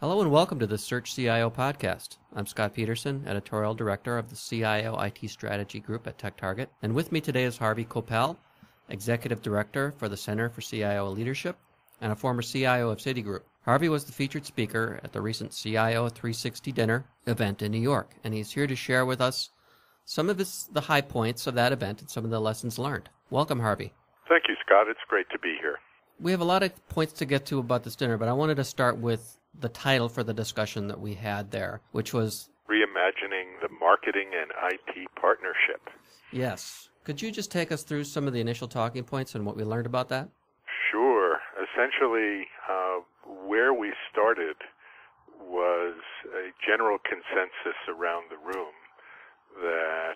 Hello and welcome to the Search CIO podcast. I'm Scott Peterson, Editorial Director of the CIO IT Strategy Group at TechTarget. And with me today is Harvey Koeppel, Executive Director for the Center for CIO Leadership and a former CIO of Citigroup. Harvey was the featured speaker at the recent CIO 360 dinner event in New York, and he's here to share with us some of the high points of that event and some of the lessons learned. Welcome, Harvey. Thank you, Scott. It's great to be here. We have a lot of points to get to about this dinner, but I wanted to start with the title for the discussion that we had there, which was Reimagining the Marketing and IT Partnership. Yes. Could you just take us through some of the initial talking points and what we learned about that? Sure. Essentially, where we started was a general consensus around the room that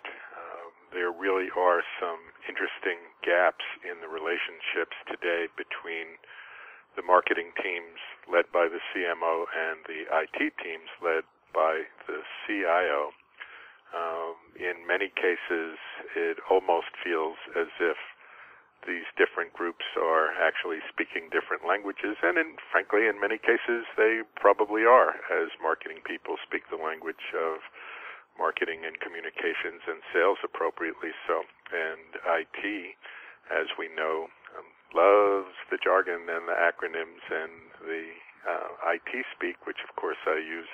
there really are some interesting gaps in the relationships today between the marketing teams led by the CMO and the IT teams led by the CIO. In many cases, it almost feels as if these different groups are actually speaking different languages, and frankly, in many cases, they probably are, as marketing people speak the language of marketing and communications and sales appropriately so. And IT, as we know, loves the jargon and the acronyms and the IT speak, which of course I use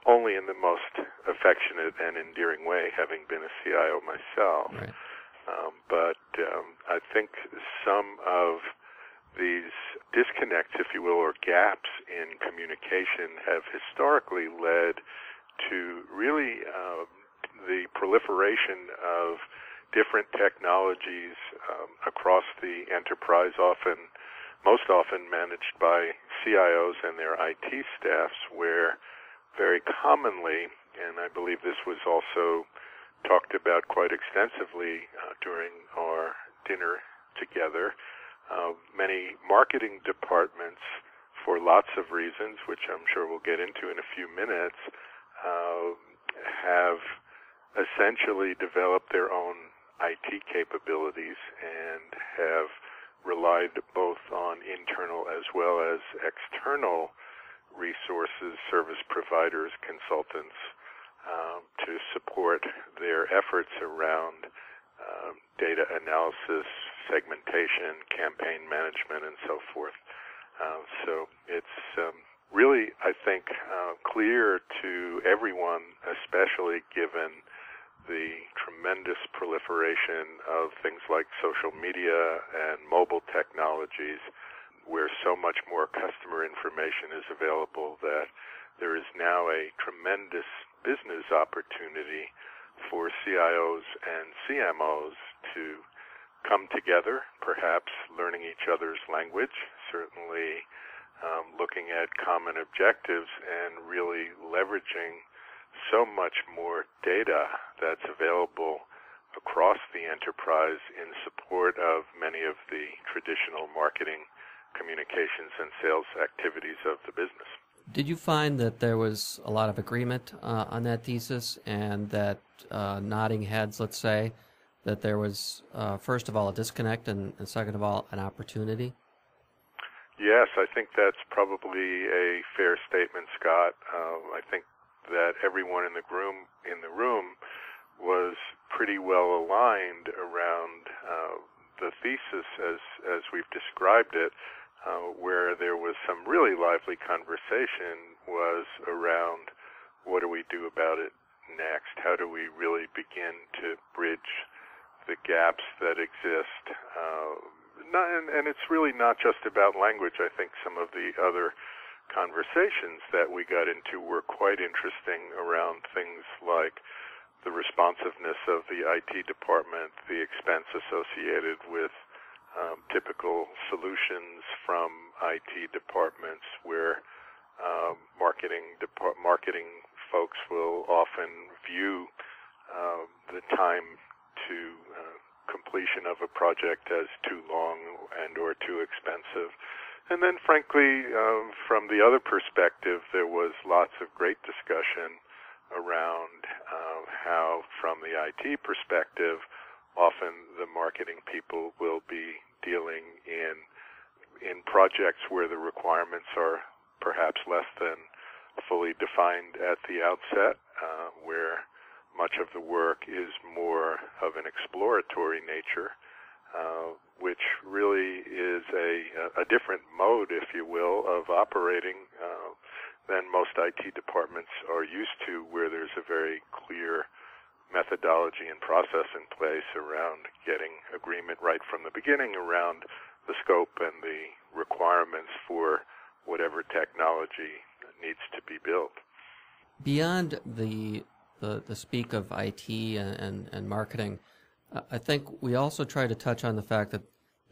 only in the most affectionate and endearing way, having been a CIO myself. Right. But I think some of these disconnects, if you will, or gaps in communication have historically led to really the proliferation of different technologies across the enterprise, most often managed by CIOs and their IT staffs, where very commonly, and I believe this was also talked about quite extensively during our dinner together, many marketing departments, for lots of reasons, which I'm sure we'll get into in a few minutes, have essentially developed their own IT capabilities and have relied both on internal as well as external resources, service providers, consultants, to support their efforts around data analysis, segmentation, campaign management, and so forth. So it's really, I think, clear to everyone, especially given the tremendous proliferation of things like social media and mobile technologies, where so much more customer information is available, that there is now a tremendous business opportunity for CIOs and CMOs to come together, perhaps learning each other's language, certainly looking at common objectives, and really leveraging so much more data that's available across the enterprise in support of many of the traditional marketing, communications, and sales activities of the business. Did you find that there was a lot of agreement on that thesis, and that nodding heads, let's say, that there was, first of all, a disconnect, and second of all, an opportunity? Yes, I think that's probably a fair statement, Scott. I think that everyone in the room was pretty well aligned around the thesis as we've described it. Where there was some really lively conversation was around what do we do about it next? How do we really begin to bridge the gaps that exist? And it's really not just about language. I think some of the other conversations that we got into were quite interesting around things like the responsiveness of the IT department, the expense associated with typical solutions from IT departments, where marketing folks will often view the time to completion of a project as too long and or too expensive. And then, frankly, from the other perspective, there was lots of great discussion around how, from the IT perspective, often the marketing people will be dealing in projects where the requirements are perhaps less than fully defined at the outset, where much of the work is more of an exploratory nature, which really is a different mode, if you will, of operating than most IT departments are used to, where there's a very clear methodology and process in place around getting agreement right from the beginning around the scope and the requirements for whatever technology needs to be built. Beyond the speak of IT and marketing, I think we also try to touch on the fact that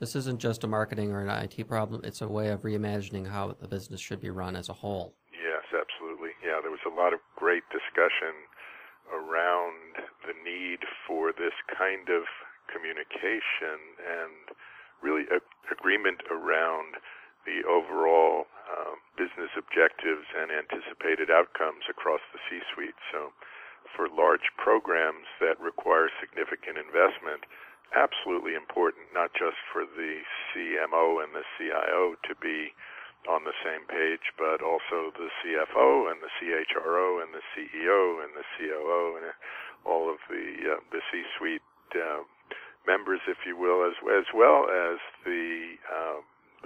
this isn't just a marketing or an IT problem, it's a way of reimagining how the business should be run as a whole. Yes, absolutely. Yeah, there was a lot of great discussion around the need for this kind of communication and really agreement around the overall business objectives and anticipated outcomes across the C-suite. So for large programs that require significant investment, absolutely important, not just for the CMO and the CIO to be on the same page, but also the CFO and the CHRO and the CEO and the COO and all of the C-suite members, if you will, as well as the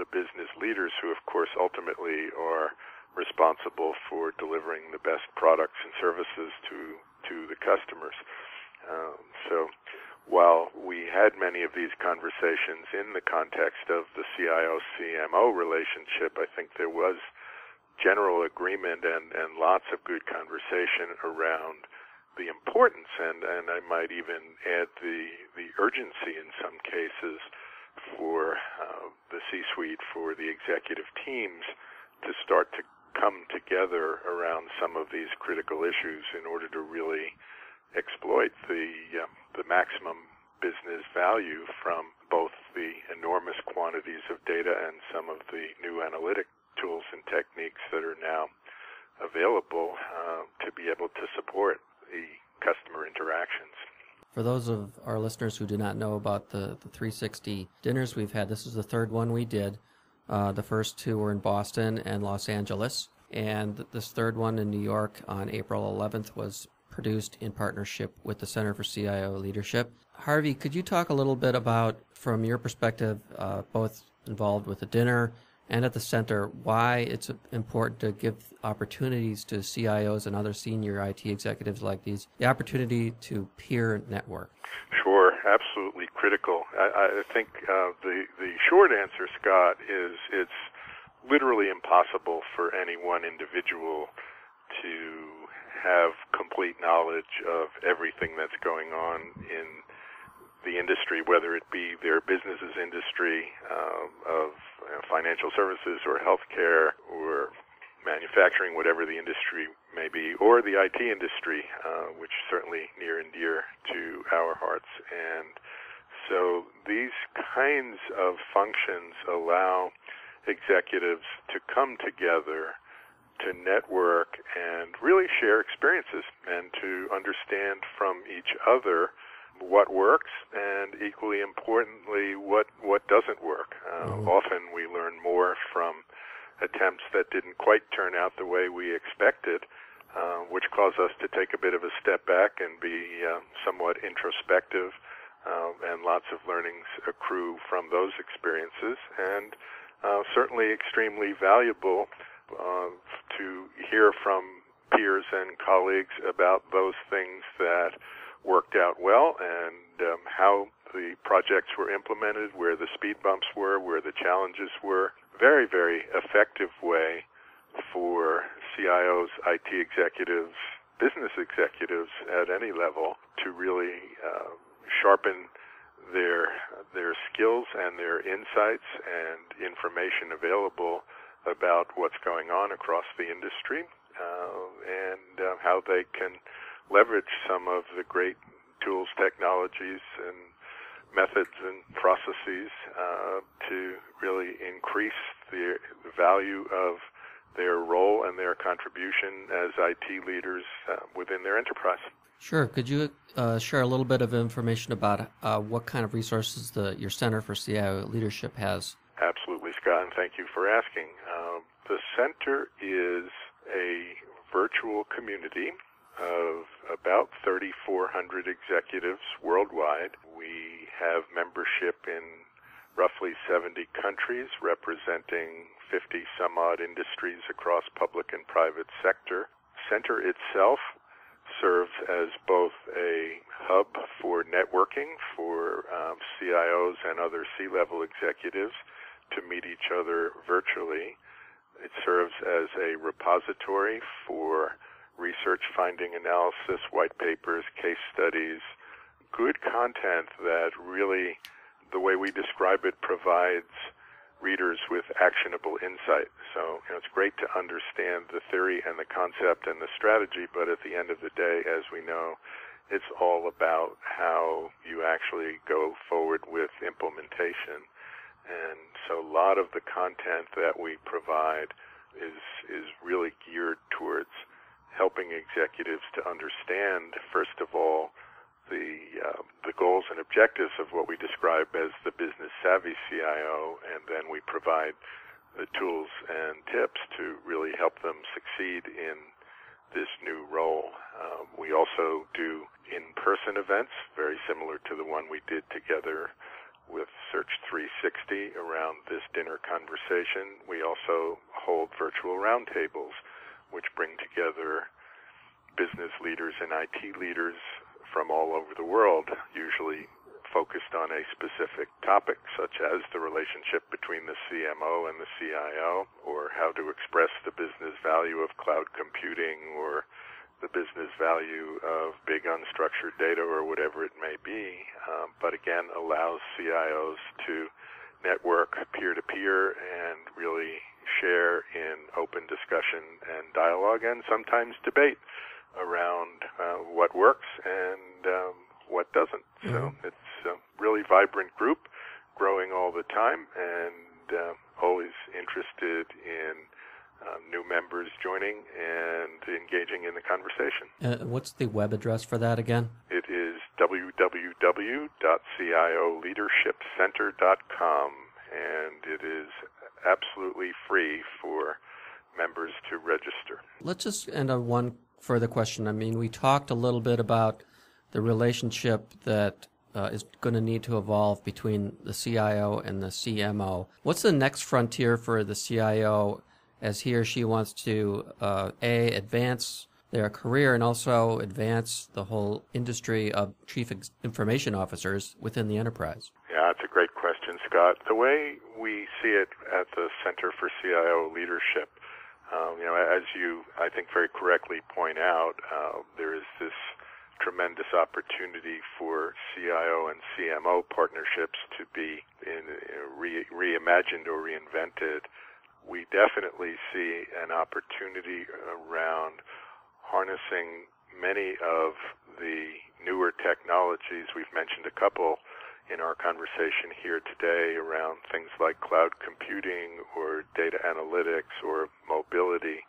business leaders who, of course, ultimately are responsible for delivering the best products and services to the customers. So while we had many of these conversations in the context of the CIO-CMO relationship, I think there was general agreement and lots of good conversation around the importance, and I might even add the urgency in some cases for the C-suite, for the executive teams to start to come together around some of these critical issues in order to really exploit the maximum business value from both the enormous quantities of data and some of the new analytic tools and techniques that are now available to be able to support the customer interactions. For those of our listeners who do not know about the 360 dinners we've had, this is the third one we did. The first two were in Boston and Los Angeles, and this third one in New York on April 11th was produced in partnership with the Center for CIO Leadership. Harvey, could you talk a little bit about, from your perspective, both involved with the dinner and at the center, why it's important to give opportunities to CIOs and other senior IT executives like these, the opportunity to peer network? Sure, absolutely critical. I think the short answer, Scott, is it's literally impossible for any one individual to have complete knowledge of everything that's going on in the industry, whether it be their business's industry of financial services or healthcare or manufacturing, whatever the industry may be, or the IT industry, which is certainly near and dear to our hearts. And so these kinds of functions allow executives to come together to network and really share experiences and to understand from each other what works and, equally importantly, what doesn't work. Often we learn more from attempts that didn't quite turn out the way we expected, which cause us to take a bit of a step back and be somewhat introspective, and lots of learnings accrue from those experiences, and certainly extremely valuable to hear from peers and colleagues about those things that worked out well and how the projects were implemented, where the speed bumps were, where the challenges were. Very, very effective way for CIOs, IT executives, business executives at any level to really sharpen their skills and their insights and information available about what's going on across the industry, and how they can leverage some of the great tools, technologies, and methods and processes to really increase the value of their role and their contribution as IT leaders within their enterprise. Sure. Could you share a little bit of information about what kind of resources your Center for CIO Leadership has? Absolutely, Scott, and thank you for asking. The center is a community of about 3,400 executives worldwide. We have membership in roughly 70 countries, representing 50 some odd industries across public and private sector. Center itself serves as both a hub for networking for CIOs and other C-level executives to meet each other virtually. It serves as a repository for research, finding, analysis, white papers, case studies, good content that really, the way we describe it, provides readers with actionable insight. So it's great to understand the theory and the concept and the strategy, but at the end of the day, as we know, it's all about how you actually go forward with implementation. And so a lot of the content that we provide is really geared towards helping executives to understand, first of all, the goals and objectives of what we describe as the business savvy CIO, and then we provide the tools and tips to really help them succeed in this new role. We also do in-person events, very similar to the one we did together with Search 360 around this dinner conversation. We also hold virtual roundtables, which bring together business leaders and IT leaders from all over the world, usually focused on a specific topic, such as the relationship between the CMO and the CIO, or how to express the business value of cloud computing, or the business value of big unstructured data, or whatever it may be, but again allows CIOs to network peer-to-peer and really share in open discussion and dialogue, and sometimes debate around what works and what doesn't. So it's a really vibrant group, growing all the time, and always interested in new members joining and engaging in the conversation. What's the web address for that again? It is www.CIOLeadershipCenter.com, and it is absolutely free for members to register. Let's just end on one further question. I mean, we talked a little bit about the relationship that is going to need to evolve between the CIO and the CMO. What's the next frontier for the CIO as he or she wants to, advance their career and also advance the whole industry of chief information officers within the enterprise? Yeah, that's a great question, Scott. The way we see it at the Center for CIO Leadership, as you, I think, very correctly point out, there is this tremendous opportunity for CIO and CMO partnerships to be reimagined or reinvented. We definitely see an opportunity around harnessing many of the newer technologies. We've mentioned a couple in our conversation here today around things like cloud computing or data analytics or mobility,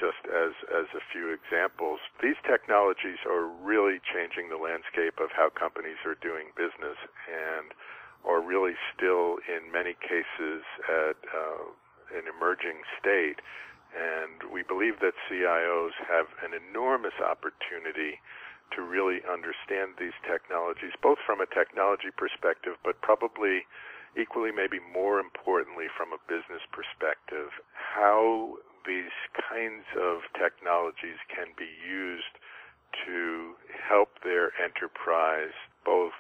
just as a few examples. These technologies are really changing the landscape of how companies are doing business and are really still, in many cases, at an emerging state. And we believe that CIOs have an enormous opportunity to really understand these technologies, both from a technology perspective, but probably equally, maybe more importantly, from a business perspective, how these kinds of technologies can be used to help their enterprise both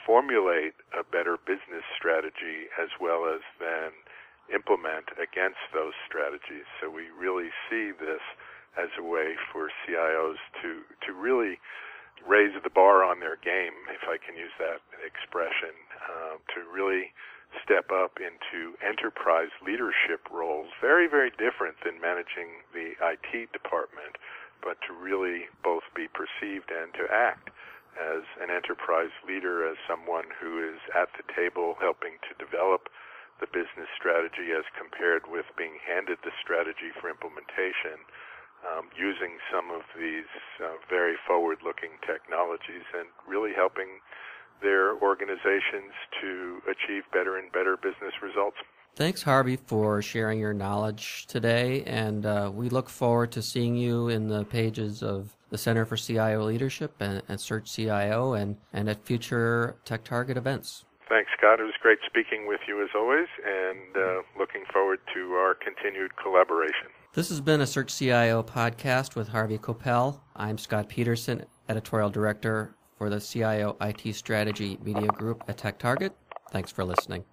formulate a better business strategy as well as then implement against those strategies. So we really see this as a way for CIOs to really raise the bar on their game, if I can use that expression, to really step up into enterprise leadership roles, very, very different than managing the IT department, but to really both be perceived and to act as an enterprise leader, as someone who is at the table helping to develop the business strategy as compared with being handed the strategy for implementation, using some of these very forward-looking technologies and really helping their organizations to achieve better and better business results. Thanks, Harvey, for sharing your knowledge today, and we look forward to seeing you in the pages of the Center for CIO Leadership and Search CIO and at future TechTarget events. Thanks, Scott. It was great speaking with you as always, and looking forward to our continued collaboration. This has been a Search CIO podcast with Harvey Koeppel. I'm Scott Peterson, Editorial Director for the CIO IT Strategy Media Group at TechTarget. Thanks for listening.